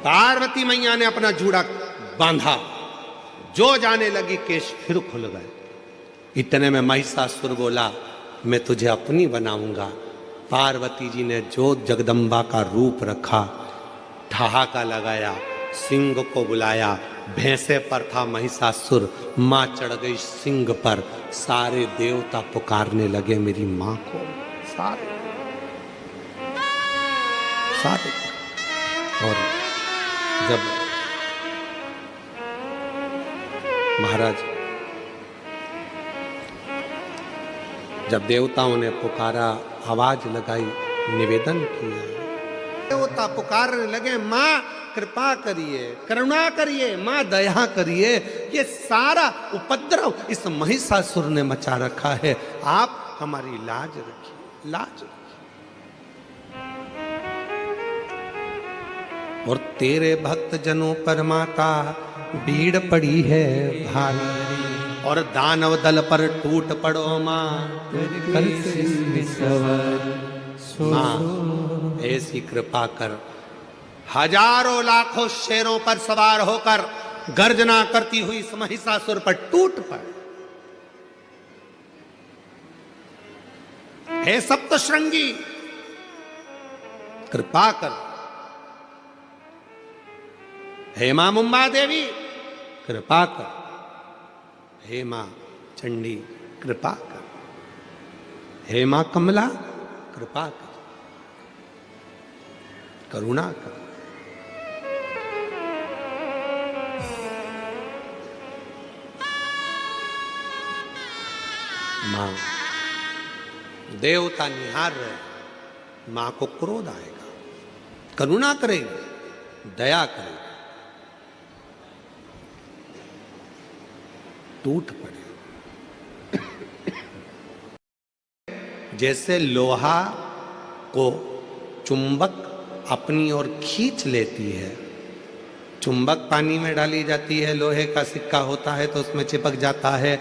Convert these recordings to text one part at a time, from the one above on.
पार्वती मैया ने अपना जूड़ा बांधा, जो जाने लगी केश फिर खुल गए। इतने में महिषासुर बोला, मैं तुझे अपनी बनाऊंगा। पार्वती जी ने जो जगदम्बा का रूप रखा, ठहाका लगाया, सिंह को बुलाया। भैंसे पर था महिषासुर, मां चढ़ गई सिंह पर। सारे देवता पुकारने लगे मेरी मां को, सारे सारे। और जब महाराज, जब देवताओं ने पुकारा, आवाज लगाई, निवेदन किया, देवता पुकारने लगे, मां कृपा करिए, करुणा करिए, मां दया करिए, ये सारा उपद्रव इस महिषासुर ने मचा रखा है, आप हमारी लाज रखिए, लाज रखिए। और तेरे भक्त जनों पर माता भीड़ पड़ी है भारी, और दानव दल पर टूट पड़ो मां, मां ऐसी कृपा कर। हजारों लाखों शेरों पर सवार होकर गर्जना करती हुई इस महिषासुर पर टूट पड़। हे सप्तश्रृंगी, कृपा कर। हे मां मुंबा देवी, कृपा कर। हे मां चंडी, कृपा कर। हे मां कमला, कृपा कर, करुणा कर। मां, देवता निहार रहे, मां को क्रोध आएगा, करुणा करेगी, दया करेगी, टूट पड़े। जैसे लोहा को चुंबक अपनी ओर खींच लेती है, चुंबक पानी में डाली जाती है, लोहे का सिक्का होता है तो उसमें चिपक जाता है,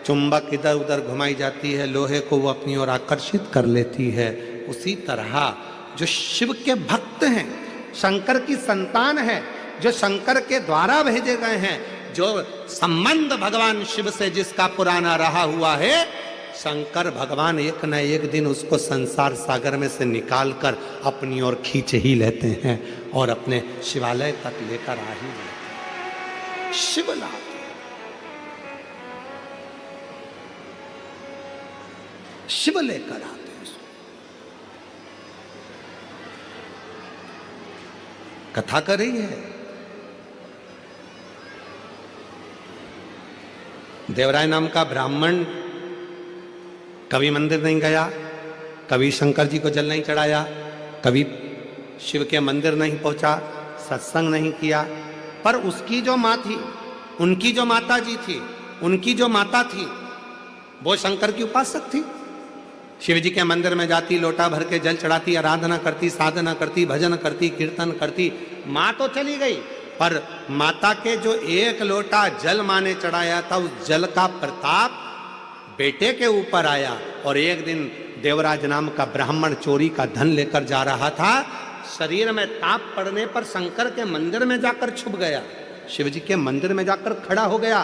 चुंबक इधर उधर घुमाई जाती है, लोहे को वो अपनी ओर आकर्षित कर लेती है। उसी तरह जो शिव के भक्त हैं, शंकर की संतान है, जो शंकर के द्वारा भेजे गए हैं, जो संबंध भगवान शिव से जिसका पुराना रहा हुआ है, शंकर भगवान एक न एक दिन उसको संसार सागर में से निकालकर अपनी ओर खींच ही लेते हैं और अपने शिवालय तक लेकर आ ही लेते हैं। शिव लाते हैं, शिव लेकर आते हैं। कथा कर रही है, देवराय नाम का ब्राह्मण कभी मंदिर नहीं गया, कभी शंकर जी को जल नहीं चढ़ाया, कभी शिव के मंदिर नहीं पहुंचा, सत्संग नहीं किया, पर उसकी जो माँ थी, उनकी जो माता जी थी, उनकी जो माता थी, वो शंकर की उपासक थी। शिव जी के मंदिर में जाती, लोटा भर के जल चढ़ाती, आराधना करती, साधना करती, भजन करती, कीर्तन करती। माँ तो चली गई, पर माता के जो एक लोटा जल माँ ने चढ़ाया था, उस जल का प्रताप बेटे के ऊपर आया। और एक दिन देवराज नाम का ब्राह्मण चोरी का धन लेकर जा रहा था, शरीर में ताप पड़ने पर शंकर के मंदिर में जाकर छुप गया, शिव जी के मंदिर में जाकर खड़ा हो गया,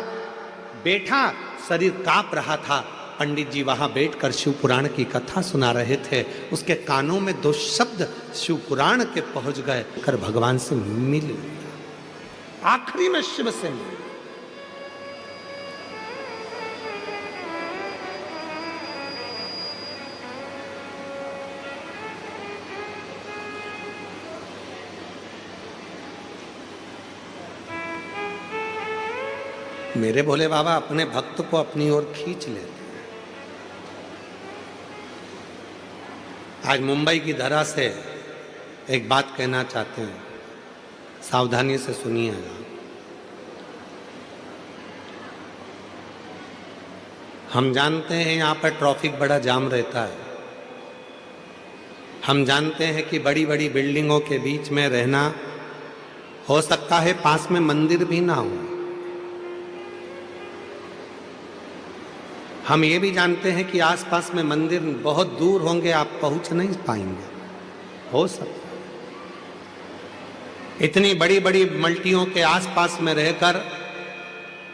बैठा, शरीर कांप रहा था। पंडित जी वहां बैठकर शिव पुराण की कथा सुना रहे थे, उसके कानों में दो शब्द शिव पुराण के पहुंच गए, कर भगवान से मिल लिया, आखिरी में शिव से मिल। मेरे भोले बाबा अपने भक्त को अपनी ओर खींच लेते हैं। आज मुंबई की धरा से एक बात कहना चाहते हैं, सावधानी से सुनिएगा। हम जानते हैं यहाँ पर ट्रैफिक बड़ा जाम रहता है, हम जानते हैं कि बड़ी बड़ी बिल्डिंगों के बीच में रहना, हो सकता है पास में मंदिर भी ना हो। हम ये भी जानते हैं कि आसपास में मंदिर बहुत दूर होंगे, आप पहुंच नहीं पाएंगे, हो सकता है। इतनी बड़ी बड़ी मल्टियों के आसपास में रहकर,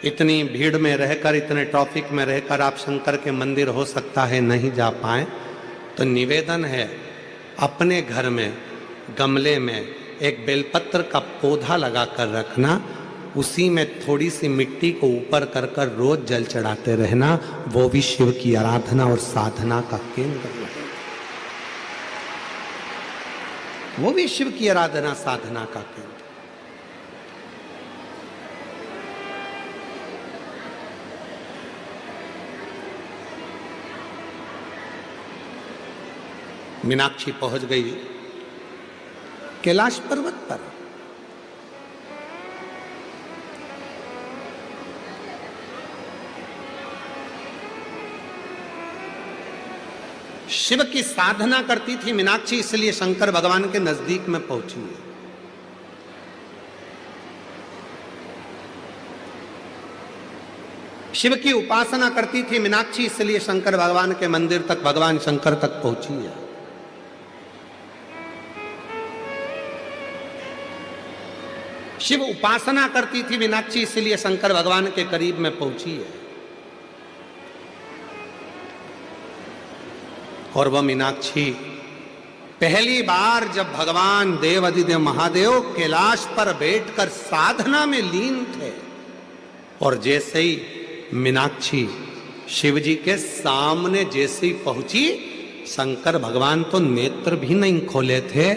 इतनी भीड़ में रहकर, इतने ट्रैफिक में रहकर आप शंकर के मंदिर हो सकता है नहीं जा पाए, तो निवेदन है अपने घर में गमले में एक बेलपत्र का पौधा लगा कर रखना, उसी में थोड़ी सी मिट्टी को ऊपर कर कर रोज जल चढ़ाते रहना, वो भी शिव की आराधना और साधना का केंद्र है। वो भी शिव की आराधना साधना का केंद्र। मीनाक्षी पहुंच गई कैलाश पर्वत पर। शिव की साधना करती थी मीनाक्षी, इसलिए शंकर भगवान के नजदीक में पहुंची है। शिव की उपासना करती थी मीनाक्षी, इसलिए शंकर भगवान के मंदिर तक, भगवान शंकर तक पहुंची है। शिव उपासना करती थी मीनाक्षी, इसलिए शंकर भगवान के करीब में पहुंची है। और वह मीनाक्षी पहली बार जब भगवान देवाधिदेव महादेव कैलाश पर बैठकर साधना में लीन थे, और जैसे ही मीनाक्षी शिव जी के सामने जैसे ही पहुंची, शंकर भगवान तो नेत्र भी नहीं खोले थे,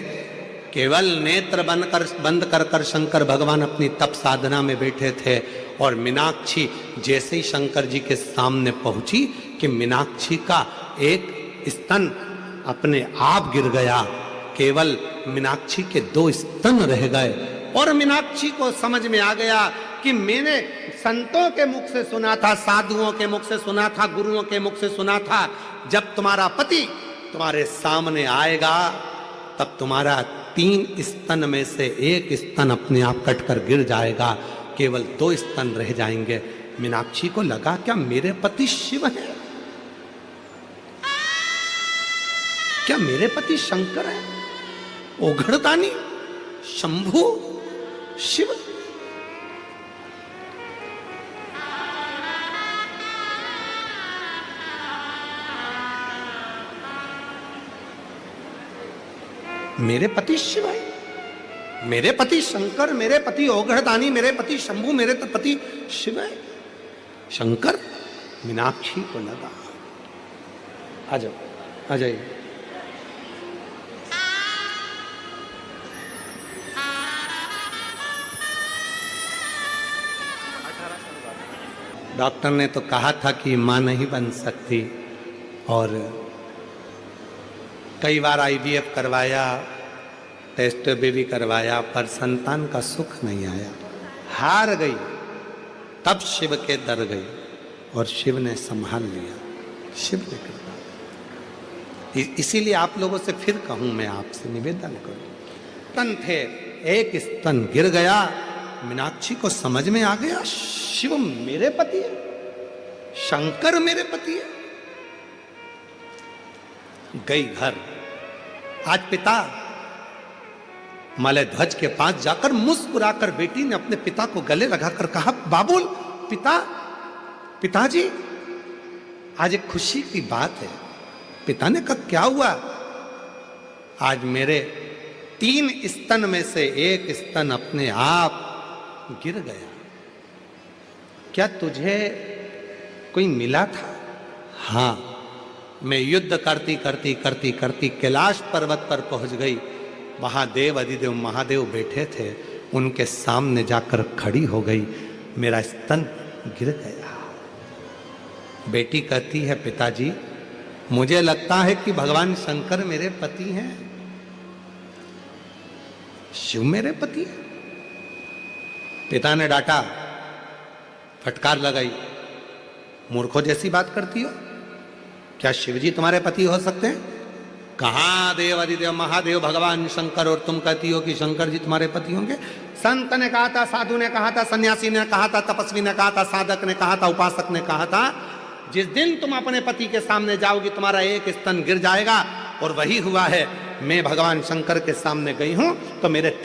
केवल नेत्र बंद कर कर शंकर भगवान अपनी तप साधना में बैठे थे। और मीनाक्षी जैसे ही शंकर जी के सामने पहुंची कि मीनाक्षी का एक स्तन अपने आप गिर गया, केवल मीनाक्षी के 2 स्तन रह गए। और मीनाक्षी को समझ में आ गया कि मैंने संतों के मुख से सुना था, साधुओं के मुख से सुना था, गुरुओं के मुख से सुना था, जब तुम्हारा पति तुम्हारे सामने आएगा तब तुम्हारा 3 स्तन में से 1 स्तन अपने आप कटकर गिर जाएगा, केवल 2 स्तन रह जाएंगे। मीनाक्षी को लगा क्या मेरे पति शिव है? क्या मेरे पति शंकर है? ओघड़दानी, शंभु, शिव? मेरे पति शिव है, मेरे पति शंकर, मेरे पति ओघड़दानी, मेरे पति शंभु, मेरे तो पति शिव है, शंकर? मीनाक्षी को लगा। आ जाओ, आ जाइए। डॉक्टर ने तो कहा था कि मां नहीं बन सकती, और कई बार आईवीएफ करवाया, टेस्ट भी करवाया, पर संतान का सुख नहीं आया, हार गई। तब शिव के दर गई और शिव ने संभाल लिया, शिव ने कृपा। इसीलिए आप लोगों से फिर कहूं, मैं आपसे निवेदन करूं, स्तन थे, 1 स्तन गिर गया। मीनाक्षी को समझ में आ गया शिव मेरे पति है, शंकर मेरे पति है। गई घर। आज पिता मलय के पास जाकर मुस्कुराकर बेटी ने अपने पिता को गले लगाकर कहा, बाबुल, पिताजी, आज एक खुशी की बात है। पिता ने कहा, क्या हुआ? आज मेरे 3 स्तन में से 1 स्तन अपने आप गिर गया। क्या तुझे कोई मिला था? हां, मैं युद्ध करती करती करती करती कैलाश पर्वत पर पहुंच गई। वहां देव अधिदेव महादेव बैठे थे, उनके सामने जाकर खड़ी हो गई, मेरा स्तन गिर गया। बेटी कहती है, पिताजी, मुझे लगता है कि भगवान शंकर मेरे पति हैं, शिव मेरे पति है। पिता ने डांटा, फटकार लगाई, मूर्खों जैसी बात करती हो, क्या शिवजी तुम्हारे पति हो सकते हैं? कहां देव अधिदेव महादेव भगवान शंकर, और तुम कहती हो कि शंकर जी तुम्हारे पति होंगे? संत ने कहा था, साधु ने कहा था, सन्यासी ने कहा था, तपस्वी ने कहा था, साधक ने कहा था, उपासक ने कहा था, जिस दिन तुम अपने पति के सामने जाओगी तुम्हारा 1 स्तन गिर जाएगा। और वही हुआ है। मैं भगवान शंकर के सामने गई हूं तो मेरे